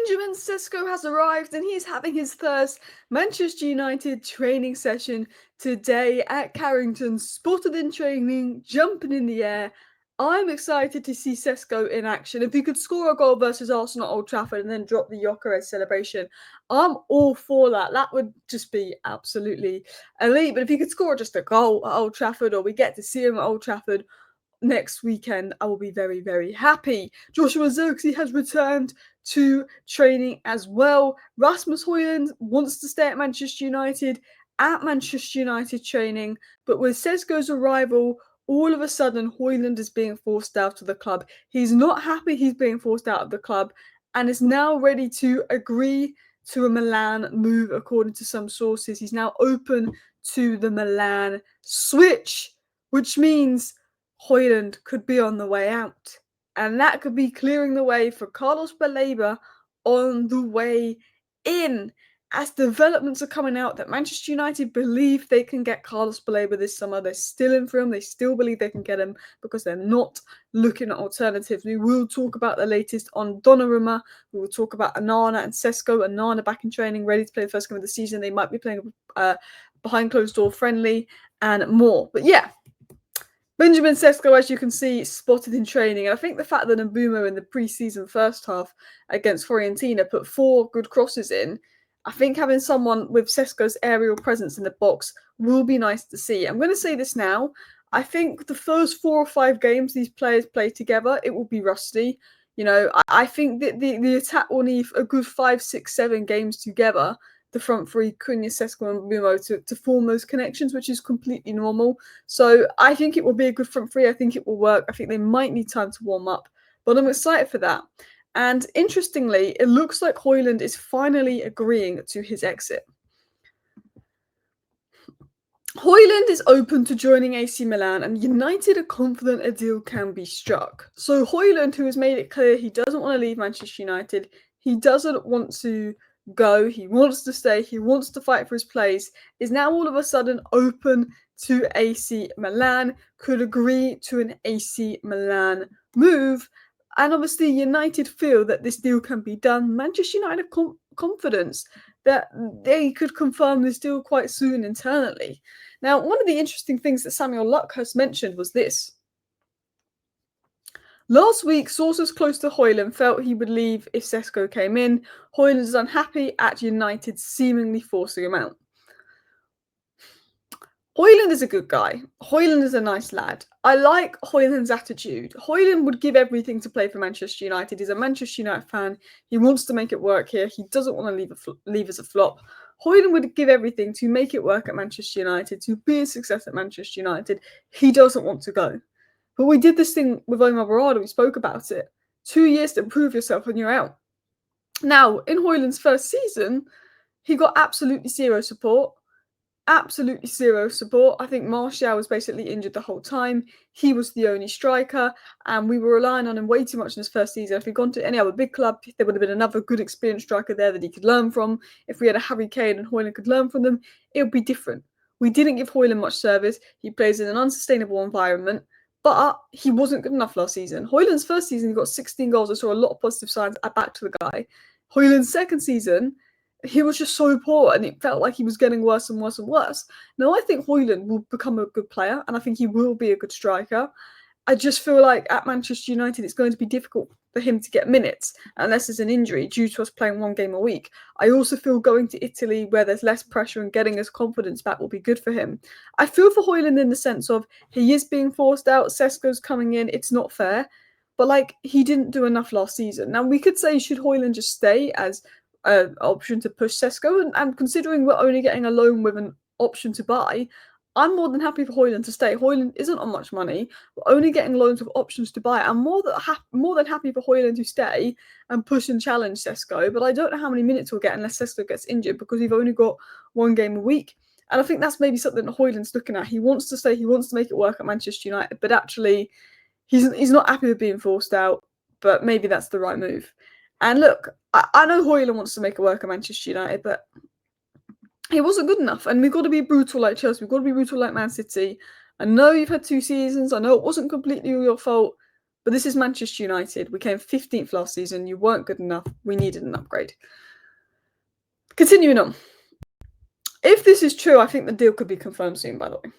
Benjamin Sesko has arrived and he's having his first Manchester United training session today at Carrington. Spotted in training, jumping in the air. I'm excited to see Sesko in action. If he could score a goal versus Arsenal at Old Trafford and then drop the Gyökeres celebration, I'm all for that. That would just be absolutely elite. But if he could score just a goal at Old Trafford, or we get to see him at Old Trafford next weekend, I will be very, very happy. Joshua Zirkzee has returned to training as well. Rasmus Hojlund wants to stay at Manchester United training, but with Sesko's arrival, all of a sudden Hojlund is being forced out of the club. He's not happy he's being forced out of the club and is now ready to agree to a Milan move, according to some sources. He's now open to the Milan switch, which means Hojlund could be on the way out. And that could be clearing the way for Carlos Baleba on the way in. As developments are coming out that Manchester United believe they can get Carlos Baleba this summer. They're still in for him. They still believe they can get him because they're not looking at alternatives. We will talk about the latest on Donnarumma. We will talk about Onana and Sesko. Onana back in training, ready to play the first game of the season. They might be playing behind closed door friendly and more. But yeah, Benjamin Sesko, as you can see, spotted in training. And I think the fact that Mbumo in the pre-season first half against Fiorentina put 4 good crosses in, I think having someone with Sesko's aerial presence in the box will be nice to see. I'm going to say this now. I think the first 4 or 5 games these players play together, it will be rusty. You know, I think that the attack will need a good 5, 6, 7 games together, the front three, Cunha, Sesko and Mbumo, to form those connections, which is completely normal. So I think it will be a good front three. I think it will work. I think they might need time to warm up, but I'm excited for that. And interestingly, it looks like Hojlund is finally agreeing to his exit. Hojlund is open to joining AC Milan, and United are confident a deal can be struck. So Hojlund, who has made it clear he doesn't want to leave Manchester United, he doesn't want to go, he wants to stay, he wants to fight for his place, is now all of a sudden open to AC Milan, could agree to an AC Milan move. And obviously United feel that this deal can be done. Manchester United have confidence that they could confirm this deal quite soon internally. Now, one of the interesting things that Samuel Luckhurst mentioned was this. Last week, sources close to Hojlund felt he would leave if Sesko came in. Hojlund is unhappy at United seemingly forcing him out. Hojlund is a good guy. Hojlund is a nice lad. I like Hojlund's attitude. Hojlund would give everything to play for Manchester United. He's a Manchester United fan. He wants to make it work here. He doesn't want to leave as a flop. Hojlund would give everything to make it work at Manchester United, to be a success at Manchester United. He doesn't want to go. But we did this thing with Omar Barada. We spoke about it. 2 years to prove yourself when you're out. Now, in Hojlund's first season, he got absolutely zero support. Absolutely zero support. I think Martial was basically injured the whole time. He was the only striker, and we were relying on him way too much in his first season. If he'd gone to any other big club, there would have been another good experienced striker there that he could learn from. If we had a Harry Kane and Hojlund could learn from them, it would be different. We didn't give Hojlund much service. He plays in an unsustainable environment, but he wasn't good enough last season. Hojlund's first season, he got 16 goals. I saw a lot of positive signs back to the guy. Hojlund's second season, he was just so poor, and it felt like he was getting worse and worse and worse. Now, I think Hojlund will become a good player, and I think he will be a good striker. I just feel like at Manchester United, it's going to be difficult for him to get minutes, unless there's an injury due to us playing 1 game a week. I also feel going to Italy, where there's less pressure, and getting his confidence back will be good for him. I feel for Hojlund in the sense of he is being forced out, Sesko's coming in, it's not fair. But, he didn't do enough last season. Now, we could say, should Hojlund just stay as option to push Sesko, and considering we're only getting a loan with an option to buy, I'm more than happy for Hojlund to stay. Hojlund isn't on much money. We're only getting loans with options to buy. I'm more than happy for Hojlund to stay and push and challenge Sesko, but I don't know how many minutes we'll get unless Sesko gets injured, because we've only got 1 game a week. And I think that's maybe something that Hojlund's looking at. He wants to stay, he wants to make it work at Manchester United, but actually he's not happy with being forced out, but maybe that's the right move. And look, I know Hojlund wants to make it work at Manchester United, but he wasn't good enough. And we've got to be brutal like Chelsea. We've got to be brutal like Man City. I know you've had 2 seasons. I know it wasn't completely your fault. But this is Manchester United. We came 15th last season. You weren't good enough. We needed an upgrade. Continuing on. If this is true, I think the deal could be confirmed soon, by the way.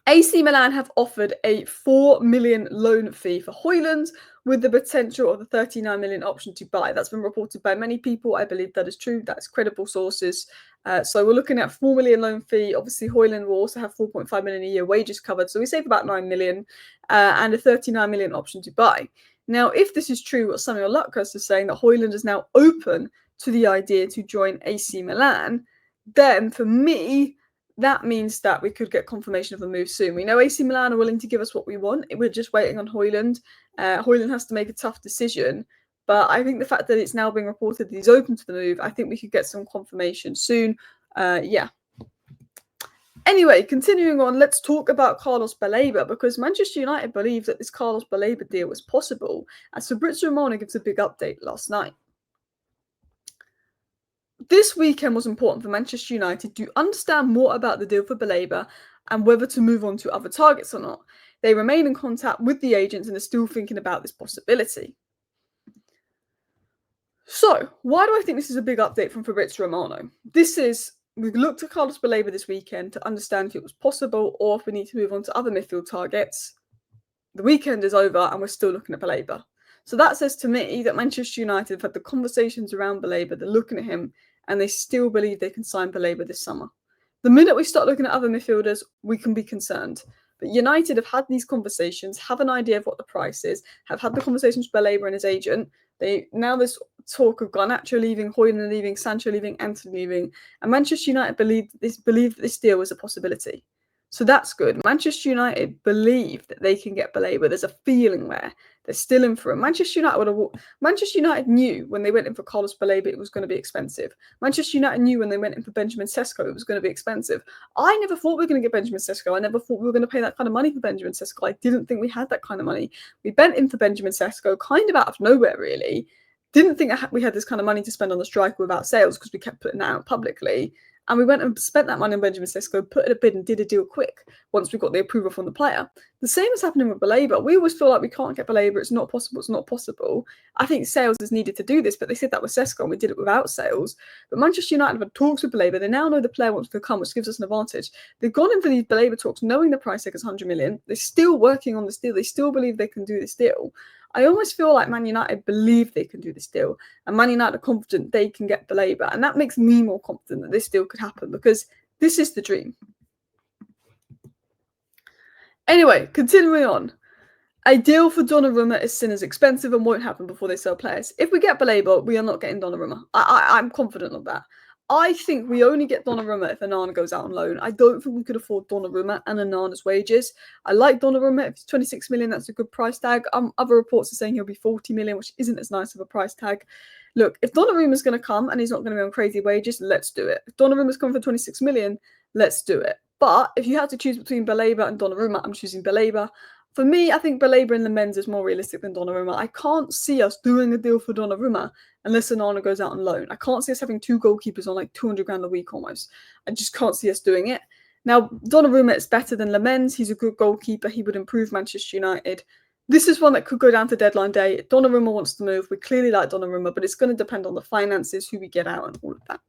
AC Milan have offered a 4 million loan fee for Hojlund with the potential of a 39 million option to buy. That's been reported by many people. I believe that is true. That's credible sources. So we're looking at 4 million loan fee. Obviously, Hojlund will also have 4.5 million a year wages covered. So we save about 9 million and a 39 million option to buy. Now, if this is true, what Samuel Lutkers is saying, that Hojlund is now open to the idea to join AC Milan, then for me, that means that we could get confirmation of the move soon. We know AC Milan are willing to give us what we want. We're just waiting on Hojlund. Hojlund has to make a tough decision. But I think the fact that it's now being reported that he's open to the move, I think we could get some confirmation soon. Yeah. Anyway, continuing on, let's talk about Carlos Baleba, because Manchester United believe that this Carlos Baleba deal was possible, as Fabrizio Romano gives a big update last night. This weekend was important for Manchester United to understand more about the deal for Baleba and whether to move on to other targets or not. They remain in contact with the agents and are still thinking about this possibility. So, why do I think this is a big update from Fabrizio Romano? We looked at Carlos Baleba this weekend to understand if it was possible or if we need to move on to other midfield targets. The weekend is over and we're still looking at Baleba. So that says to me that Manchester United have had the conversations around Baleba, they're looking at him, and they still believe they can sign Baleba this summer. The minute we start looking at other midfielders, we can be concerned. But United have had these conversations, have an idea of what the price is, have had the conversations with Baleba and his agent. Now there's talk of Garnacho leaving, Hojlund leaving, Sancho leaving, Anthony leaving, and Manchester United believed that this deal was a possibility. So that's good. Manchester United believe that they can get Baleba. There's a feeling there. They're still in for it. Manchester United knew when they went in for Carlos Baleba it was going to be expensive. Manchester United knew when they went in for Benjamin Sesko it was going to be expensive. I never thought we were going to get Benjamin Sesko. I never thought we were going to pay that kind of money for Benjamin Sesko. I didn't think we had that kind of money. We bent in for Benjamin Sesko kind of out of nowhere, really. Didn't think we had this kind of money to spend on the striker without sales because we kept putting that out publicly. And we went and spent that money on Benjamin Sesko, put in a bid and did a deal quick once we got the approval from the player. The same is happening with Baleba. We always feel like we can't get Baleba. It's not possible. It's not possible. I think sales is needed to do this, but they said that with Sesko and we did it without sales. But Manchester United have had talks with Baleba. They now know the player wants to come, which gives us an advantage. They've gone in for these Baleba talks knowing the price tag is 100 million. They're still working on this deal. They still believe they can do this deal. I almost feel like Man United believe they can do this deal, and Man United are confident they can get Baleba, and that makes me more confident that this deal could happen because this is the dream. Anyway, continuing on. A deal for Donnarumma is seen as expensive and won't happen before they sell players. If we get Baleba, we are not getting Donnarumma. I'm confident of that. I think we only get Donnarumma if Onana goes out on loan. I don't think we could afford Donnarumma and Onana's wages. I like Donnarumma. If it's 26 million, that's a good price tag. Other reports are saying he'll be 40 million, which isn't as nice of a price tag. Look, if Donnarumma's going to come and he's not going to be on crazy wages, let's do it. If Donnarumma's coming for 26 million, let's do it. But if you had to choose between Baleba and Donnarumma, I'm choosing Baleba. For me, I think Baleba in the men's is more realistic than Donnarumma. I can't see us doing a deal for Donnarumma unless Onana goes out on loan. I can't see us having two goalkeepers on like 200 grand a week almost. I just can't see us doing it. Now, Donnarumma is better than Lemens. He's a good goalkeeper. He would improve Manchester United. This is one that could go down to deadline day. Donnarumma wants to move. We clearly like Donnarumma, but it's going to depend on the finances, who we get out, and all of that.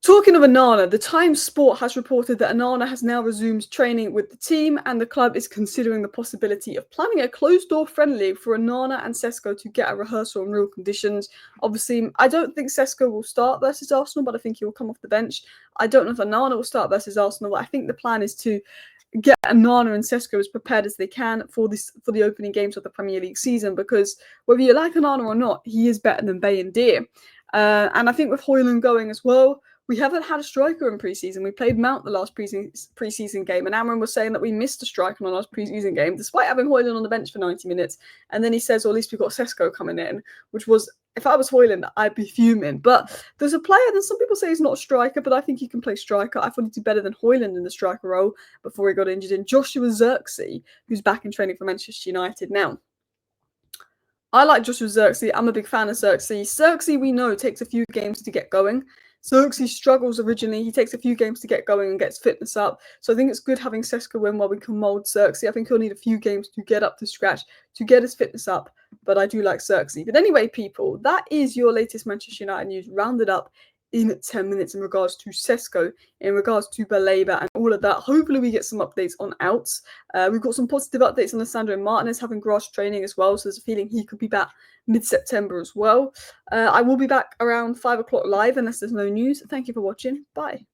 Talking of Onana, the Times Sport has reported that Onana has now resumed training with the team and the club is considering the possibility of planning a closed-door friendly for Onana and Sesko to get a rehearsal in real conditions. Obviously, I don't think Sesko will start versus Arsenal, but I think he will come off the bench. I don't know if Onana will start versus Arsenal, but I think the plan is to get Onana and Sesko as prepared as they can for the opening games of the Premier League season, because whether you like Onana or not, he is better than Bay and Deer. And I think with Hojlund going as well, we haven't had a striker in pre-season. We played Mount the last pre-season game, and Amorim was saying that we missed a striker in our last pre-season game, despite having Hojlund on the bench for 90 minutes. And then he says, well, at least we've got Sesko coming in, which was, if I was Hojlund, I'd be fuming. But there's a player that some people say he's not a striker, but I think he can play striker. I thought he'd do better than Hojlund in the striker role before he got injured, in Joshua Zirkzee, who's back in training for Manchester United now. I like Joshua Zirkzee. I'm a big fan of Zirkzee. Zirkzee, we know, takes a few games to get going. Xerxes struggles originally. He takes a few games to get going and gets fitness up. So I think it's good having Sesko in while we can mould Xerxes. I think he'll need a few games to get up to scratch, to get his fitness up. But I do like Xerxes. But anyway, people, that is your latest Manchester United news rounded up in 10 minutes in regards to Sesko, in regards to Baleba and all of that. Hopefully we get some updates on outs. We've got some positive updates on Alessandro Martinez having grass training as well, so there's a feeling he could be back mid-September as well. I will be back around 5 o'clock live unless there's no news. Thank you for watching. Bye.